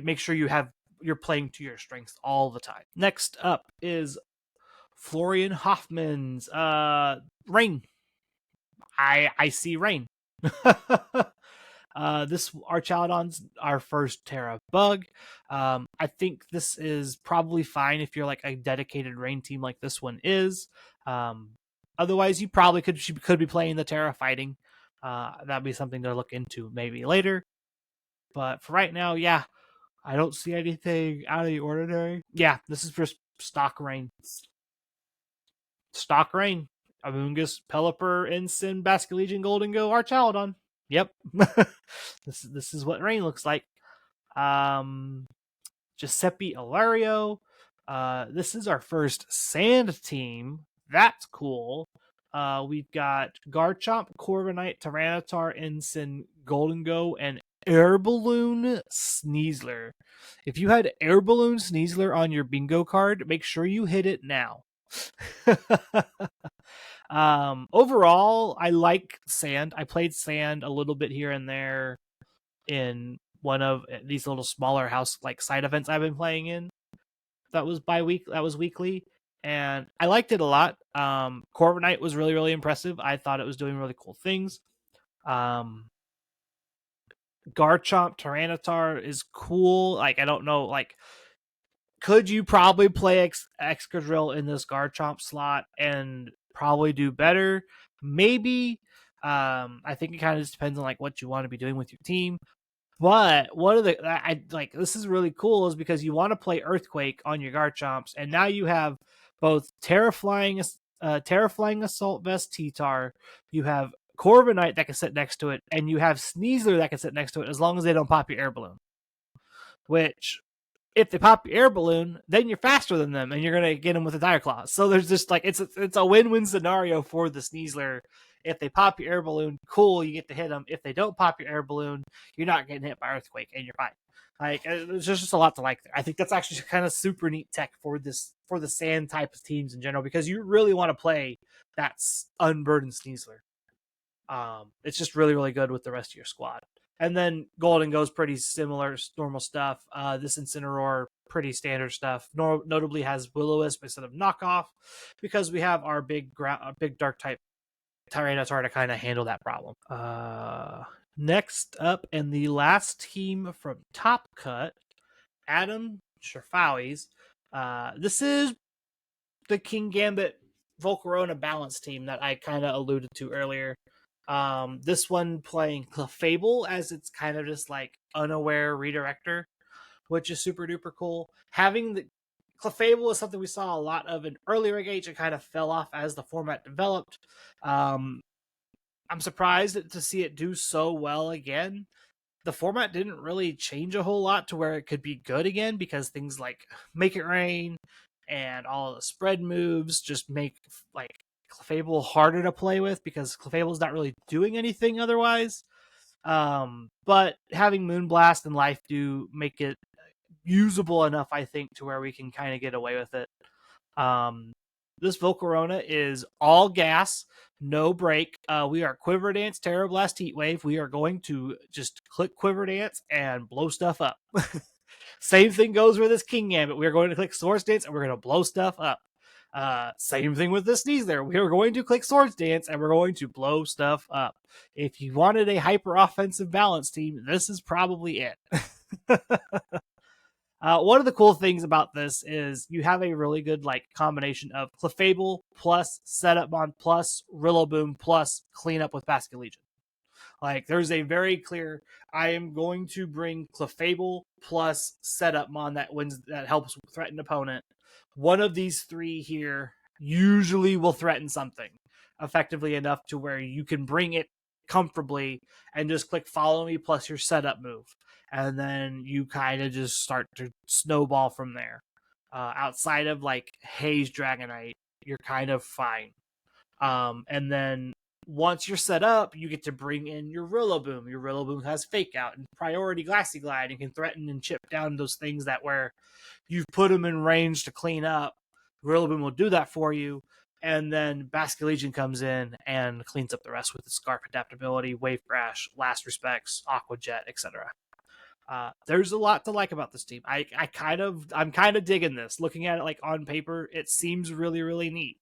[SPEAKER 1] make sure you're playing to your strengths all the time. Next up is Florian Hoffman's Rain. I see Rain. This Archaludon's our first Terra bug. I think this is probably fine if you're like a dedicated rain team like this one is. Otherwise, you probably could be playing the Terra fighting. That'd be something to look into maybe later. But for right now, yeah, I don't see anything out of the ordinary. Yeah, this is for stock rain. Stock rain. Amoonguss, Pelipper, Ensign, Basculegion, Golden Go, Archaludon. Yep. This is what rain looks like. Giuseppe Ilario. This is our first sand team. That's cool. We've got Garchomp, Corviknight, Tyranitar, Ensign, Golden Go, and Air Balloon Sneasler. If you had Air Balloon Sneasler on your bingo card, make sure you hit it now. Overall, I like sand. I played sand a little bit here and there in one of these little smaller house like side events I've been playing in. That was weekly, and I liked it a lot. Corviknight was really, really impressive. I thought it was doing really cool things. Garchomp Tyranitar is cool. Like, I don't know, like, could you probably play Excadrill in this Garchomp slot and probably do better? Maybe. I think it kind of just depends on like what you want to be doing with your team. But one of the this is really cool is because you want to play Earthquake on your Garchomps, and now you have both Terraflying Assault Vest T-Tar, you have Corviknight that can sit next to it, and you have Sneasler that can sit next to it as long as they don't pop your Air Balloon. Which, if they pop your Air Balloon, then you're faster than them, and you're gonna get them with a Dire Claw. So there's just like it's a win-win scenario for the Sneasler If they pop your air balloon, cool, you get to hit them. If they don't pop your air balloon, you're not getting hit by earthquake, and you're fine. Like, there's just a lot to like there. I think that's actually kind of super neat tech for the sand type of teams in general, because you really want to play that unburdened Sneasler. It's just really, really good with the rest of your squad. And then Golden goes pretty similar, normal stuff. This Incineroar, pretty standard stuff. Notably has Will-O-Wisp instead of Knockoff, because we have our big dark type Tyranitar to kind of handle that problem. Next up, and the last team from Top Cut, Adam Sherfowis. This is the King Gambit Volcarona balance team that I kind of alluded to earlier. This one playing Clefable as it's kind of just like unaware redirector, which is super duper cool. Having the Clefable is something we saw a lot of in earlier Age. It kind of fell off as the format developed. I'm surprised to see it do so well again. The format didn't really change a whole lot to where it could be good again, because things like Make It Rain and all the spread moves just make like Clefable harder to play with, because Clefable's not really doing anything otherwise. But having Moonblast and Life do make it usable enough, I think, to where we can kind of get away with it. This Volcarona is all gas, no break. We are Quiver Dance, Terra Blast, Heat Wave. We are going to just click Quiver Dance and blow stuff up. Same thing goes with this King Gambit. We are going to click Swords Dance and we're going to blow stuff up. Same thing with this Sneasler. We are going to click Swords Dance and we're going to blow stuff up. If you wanted a hyper offensive balance team, this is probably it. One of the cool things about this is you have a really good like combination of Clefable plus Setup Mon plus Rillaboom plus Cleanup with Basket Legion. Like, there's a very clear, I am going to bring Clefable plus Setup Mon that helps threaten opponent. One of these three here usually will threaten something effectively enough to where you can bring it comfortably and just click Follow Me plus your setup move. And then you kind of just start to snowball from there. Outside of like Haze Dragonite, you're kind of fine. And then once you're set up, you get to bring in your Rillaboom. Your Rillaboom has Fake Out and Priority Glassy Glide and can threaten and chip down those things that where you've put them in range to clean up. Rillaboom will do that for you. And then Basket Legion comes in and cleans up the rest with the Scarf Adaptability, Wave Crash, Last Respects, Aqua Jet, etc. There's a lot to like about this team. I'm kind of digging this. Looking at it like on paper, it seems really, really neat.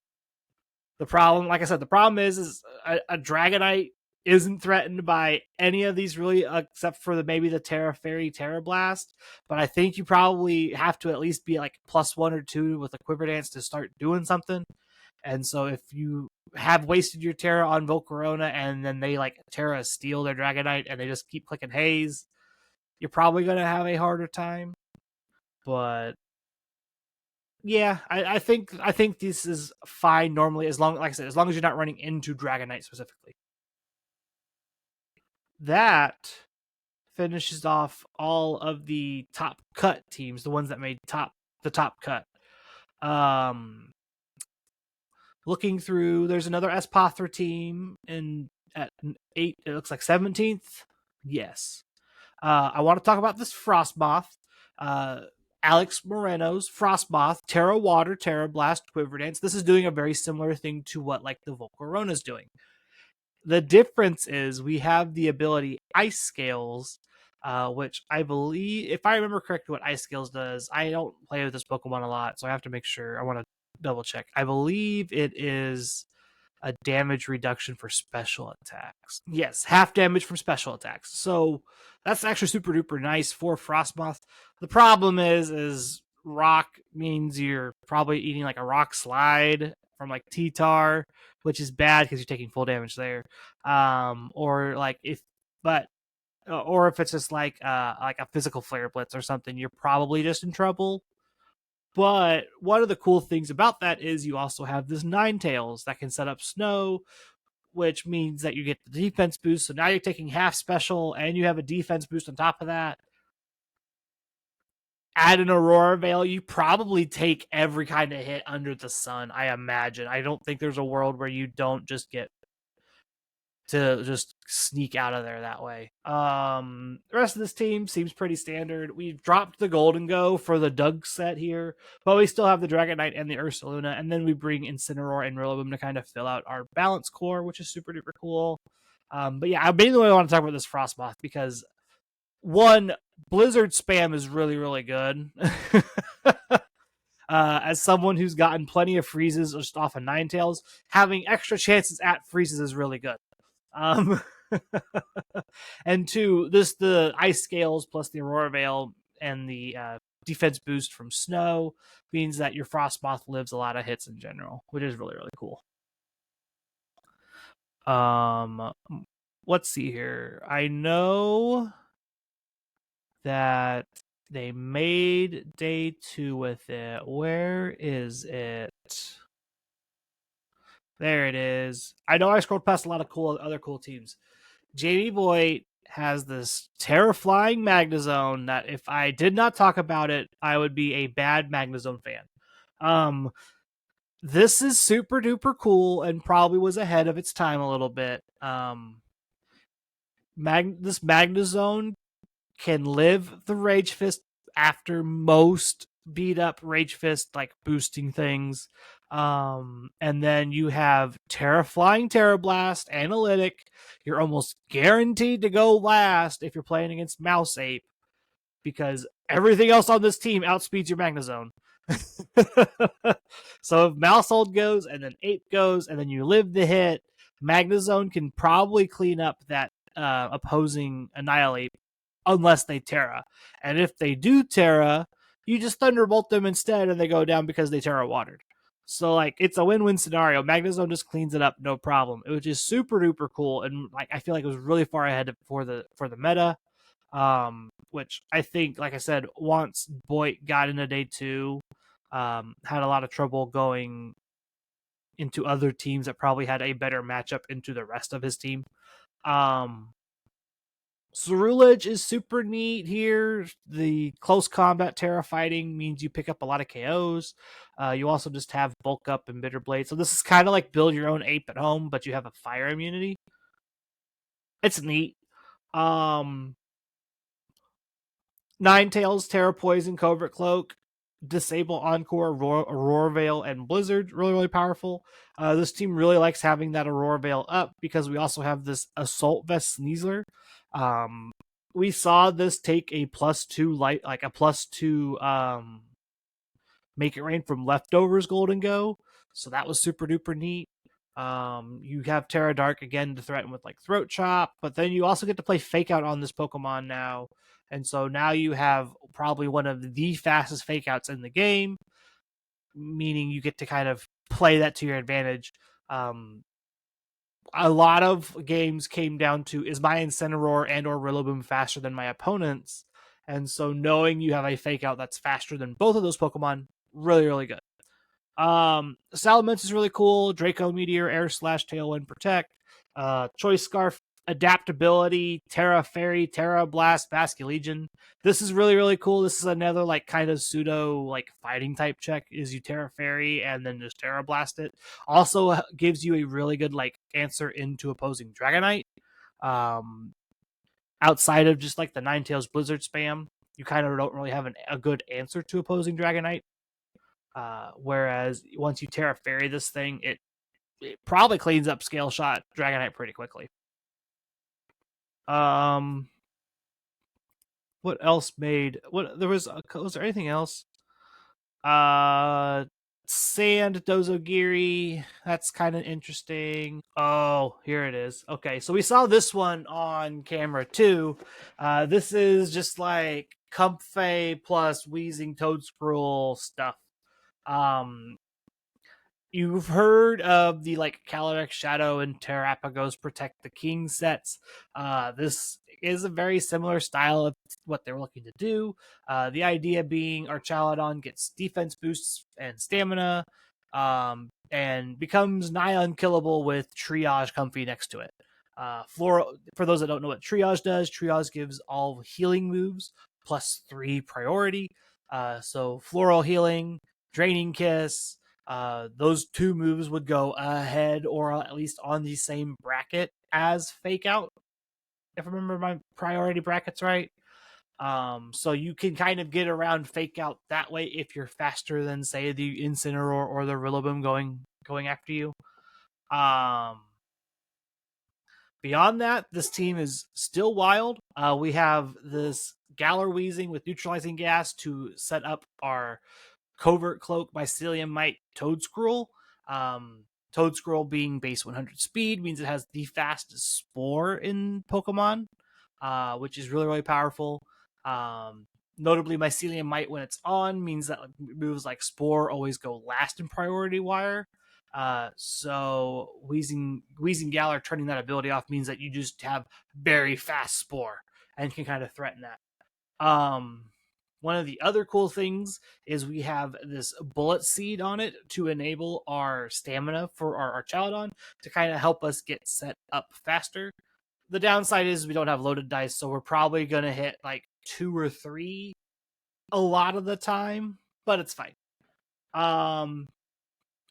[SPEAKER 1] The problem, like I said, is a Dragonite isn't threatened by any of these really, except for maybe the Terra Fairy, Terra Blast. But I think you probably have to at least be like +1 or 2 with a Quiver Dance to start doing something. And so if you have wasted your Terra on Volcarona and then they like Terra steal their Dragonite and they just keep clicking Haze, you're probably going to have a harder time. But yeah, I think this is fine normally, as long as you're not running into Dragonite specifically. That finishes off all of the top cut teams, the ones that made the top cut. Looking through, there's another Espathra team at 8. It looks like 17th. Yes. I want to talk about this Frostmoth. Alex Moreno's Frostmoth, Terra Water, Terra Blast, Quiver Dance. This is doing a very similar thing to what like the Volcarona is doing. The difference is we have the ability Ice Scales, which I believe, if I remember correctly, what Ice Scales does. I don't play with this Pokemon a lot, so I have to make sure. I want to double check. I believe it is a damage reduction for special attacks. Yes, half damage from special attacks. So that's actually super duper nice for Frostmoth. The problem is rock means you're probably eating like a rock slide from like T-Tar, which is bad because you're taking full damage there. Or if it's just like a physical flare blitz or something, you're probably just in trouble. But one of the cool things about that is you also have this Ninetales that can set up snow, which means that you get the defense boost. So now you're taking half special and you have a defense boost on top of that. Add an Aurora Veil, you probably take every kind of hit under the sun, I imagine. I don't think there's a world where you don't just get to just sneak out of there that way. The rest of this team seems pretty standard. We've dropped the Golden Go for the Doug set here, but we still have the Dragonite and the Ursaluna, and then we bring Incineroar and Rillaboom to kind of fill out our balance core, which is super duper cool. But yeah, I mainly want to talk about this Frostmoth because one, Blizzard spam is really, really good. As someone who's gotten plenty of freezes just off of Ninetales, having extra chances at freezes is really good. And two, the ice scales plus the Aurora Veil and the defense boost from snow means that your Frostmoth lives a lot of hits in general, which is really, really cool. Let's see here. I know that they made day 2 with it. Where is it? There it is. I know I scrolled past a lot of other cool teams. Jamie Boy has this Terraflying Magnezone that if I did not talk about it, I would be a bad Magnezone fan. This is super duper cool and probably was ahead of its time a little bit. This Magnezone can live the Rage Fist after most beat up Rage Fist, like boosting things. And then you have Terraflying Terrablast, Analytic. You're almost guaranteed to go last if you're playing against Mouseape because everything else on this team outspeeds your Magnezone. So if Maushold goes and then Ape goes and then you live the hit, Magnezone can probably clean up that opposing Annihilape unless they Terra. And if they do Terra, you just Thunderbolt them instead and they go down because they Terra watered. So like it's a win-win scenario. Magnezone just cleans it up, no problem. It was just super duper cool, and like I feel like it was really far ahead for the meta. Which I think, like I said, once Boyd got into day 2, had a lot of trouble going into other teams that probably had a better matchup into the rest of his team. Cerulege is super neat here. The close combat Terra fighting means you pick up a lot of KOs. You also just have Bulk Up and Bitter Blade. So this is kind of like build your own ape at home, but you have a fire immunity. It's neat. Ninetales, Terra Poison, Covert Cloak, Disable Encore, Aurora Veil, and Blizzard. Really, really powerful. This team really likes having that Aurora Veil up because we also have this Assault Vest Sneasler. We saw this take a +2 light, like a +2 Make It Rain from Leftovers Golden Go. So that was super duper neat. You have Terra Dark again to threaten with like Throat Chop, but then you also get to play Fake Out on this Pokemon now. And so now you have probably one of the fastest Fake Outs in the game, meaning you get to kind of play that to your advantage. A lot of games came down to, is my Incineroar and or Rillaboom faster than my opponents? And so knowing you have a Fake Out that's faster than both of those Pokemon, really, really good. Salamence is really cool. Draco Meteor, Air Slash, Tailwind, Protect. Choice Scarf, Adaptability, Terra Fairy, Terra Blast, Basculegion. This is really, really cool. This is another like kind of pseudo like fighting type check, is you Terra Fairy and then just Terra Blast it. Also gives you a really good like answer into opposing Dragonite. Outside of just like the Ninetales Blizzard spam, you kind of don't really have a good answer to opposing Dragonite. Whereas once you Terra Fairy this thing, it probably cleans up Scale Shot Dragonite pretty quickly. What else made? Was there anything else? Sand Dozogiri. That's kind of interesting. Oh, here it is. Okay, so we saw this one on camera too. This is just like Comfey plus Wheezing Toadscruel stuff. You've heard of the like Calyrex Shadow and Terrapagos Protect the King sets. This is a very similar style of what they're looking to do. The idea being Archaludon gets defense boosts and stamina, and becomes nigh unkillable with Triage Comfy next to it. For those that don't know what Triage does, Triage gives all healing moves +3 priority. So Floral Healing, Draining Kiss, those two moves would go ahead or at least on the same bracket as Fake Out, if I remember my priority brackets right. So you can kind of get around Fake Out that way if you're faster than, say, the Incineroar or the Rillaboom going after you. Beyond that, this team is still wild. We have this Galar Weezing with neutralizing gas to set up our Covert Cloak, Mycelium Mite, Toedscruel. Toedscruel being base 100 speed means it has the fastest Spore in Pokemon, which is really, really powerful. Notably, Mycelium Mite, when it's on, means that moves like Spore always go last in priority wire. So Weezing Galar turning that ability off means that you just have very fast Spore and can kind of threaten that. One of the other cool things is we have this bullet seed on it to enable our stamina for our archaludon to kind of help us get set up faster. The downside is we don't have loaded dice, so we're probably going to hit like 2 or 3 a lot of the time, but it's fine.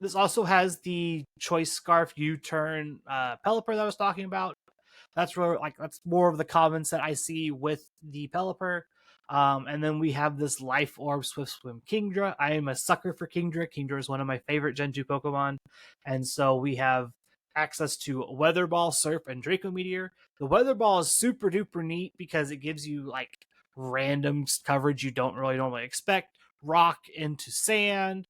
[SPEAKER 1] This also has the Choice Scarf U-turn pelipper that I was talking about. That's more of the comments that I see with the pelipper. And then we have this Life Orb Swift Swim Kingdra. I am a sucker for Kingdra. Kingdra is one of my favorite Gen 2 Pokemon. And so we have access to Weather Ball, Surf, and Draco Meteor. The Weather Ball is super duper neat because it gives you like random coverage you don't really normally expect. Rock into sand,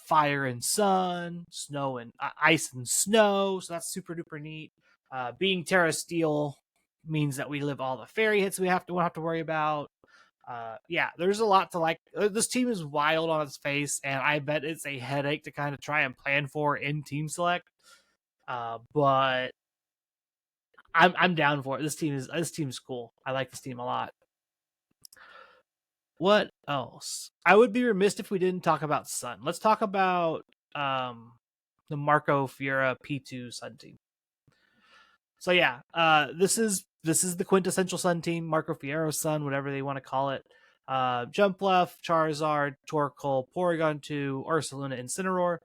[SPEAKER 1] fire and sun, snow and ice and snow. So that's super duper neat. Being Terra Steel means that we live all the fairy hits we won't have to worry about. Yeah, there's a lot to like. This team is wild on its face, and I bet it's a headache to kind of try and plan for in team select. But I'm down for it. This team's cool. I like this team a lot. What else? I would be remiss if we didn't talk about Sun. Let's talk about the Marco Fiera P2 Sun team. So yeah, this is the quintessential Sun team, Marco Fierro's Sun, whatever they want to call it. Jumpluff, Charizard, Torkoal, Porygon 2, Ursaluna, Incineroar.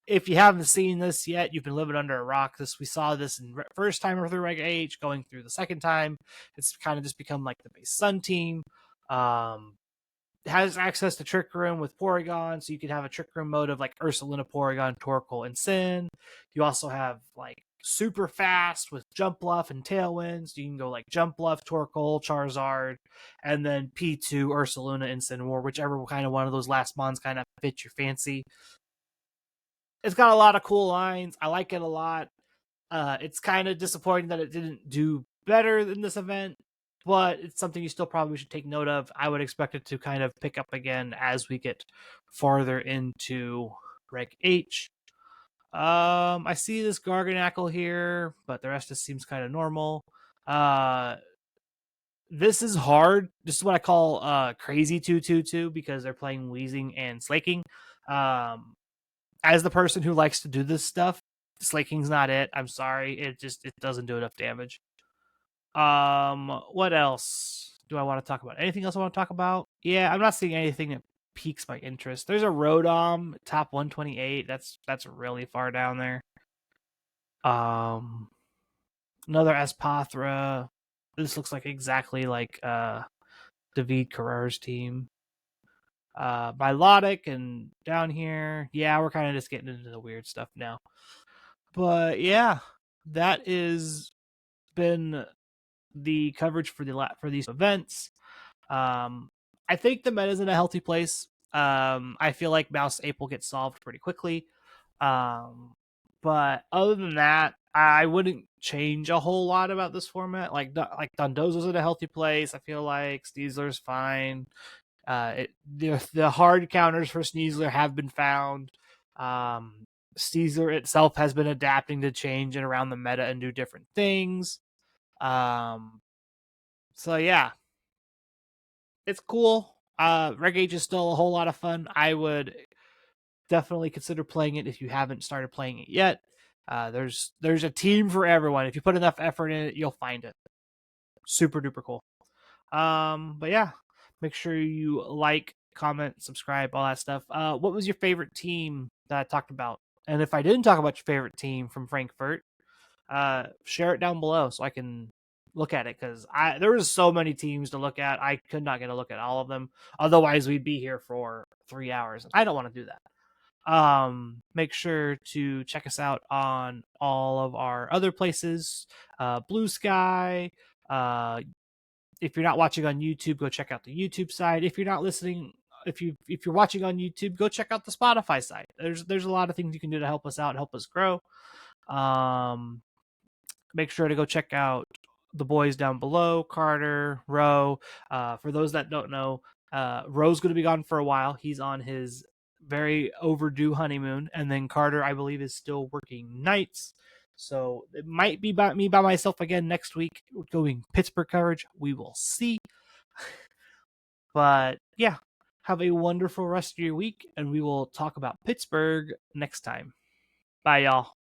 [SPEAKER 1] If you haven't seen this yet, you've been living under a rock. We saw this in first time through Reg H, going through the second time. It's kind of just become like the base Sun team. Has access to Trick Room with Porygon, so you can have a Trick Room mode of like Ursaluna, Porygon, Torkoal, and Sin. You also have like super fast with Jumpluff and Tailwind, so you can go like Jumpluff, Torkoal, Charizard, and then P2, Ursaluna, and Incineroar, whichever kind of one of those last mons kind of fits your fancy. It's got a lot of cool lines. I like it a lot. It's kind of disappointing that it didn't do better in this event, but it's something you still probably should take note of. I would expect it to kind of pick up again as we get farther into Reg H. I see this Garganackle here, but the rest just seems kind of normal. This is hard. This is what I call crazy 2-2-2 because they're playing Weezing and Slaking. As the person who likes to do this stuff, Slaking's not it. I'm sorry. It doesn't do enough damage. What else do I want to talk about? Anything else I want to talk about? Yeah, I'm not seeing anything that piques my interest. There's a Rodom top 128. That's really far down there. Another Espathra. This looks like exactly like David Carrer's team. Milotic and down here. Yeah, we're kind of just getting into the weird stuff now. But yeah, that is been the coverage for these events. I think the meta's in a healthy place. I feel like Mouse Ape will get solved pretty quickly. But other than that, I wouldn't change a whole lot about this format. Like Dondozo's in a healthy place. I feel like Sneasler's fine. The hard counters for Sneasler have been found. Sneasler itself has been adapting to change and around the meta and do different things. So yeah, it's cool. Reg Age is still a whole lot of fun. I would definitely consider playing it if you haven't started playing it yet. There's a team for everyone. If you put enough effort in it, you'll find it. Super duper cool. But yeah, make sure you like, comment, subscribe, all that stuff. What was your favorite team that I talked about? And if I didn't talk about your favorite team from Frankfurt, share it down below so I can look at it, because there was so many teams to look at. I could not get a look at all of them. Otherwise, we'd be here for 3 hours. And I don't want to do that. Make sure to check us out on all of our other places. Blue Sky. If you're not watching on YouTube, go check out the YouTube side. If you're not listening, if you're watching on YouTube, go check out the Spotify side. There's a lot of things you can do to help us out, help us grow. Make sure to go check out the boys down below, Carter, Ro. For those that don't know, Ro's going to be gone for a while. He's on his very overdue honeymoon, and then Carter, I believe, is still working nights. So it might be me by myself again next week, doing Pittsburgh coverage. We will see. But yeah, have a wonderful rest of your week, and we will talk about Pittsburgh next time. Bye, y'all.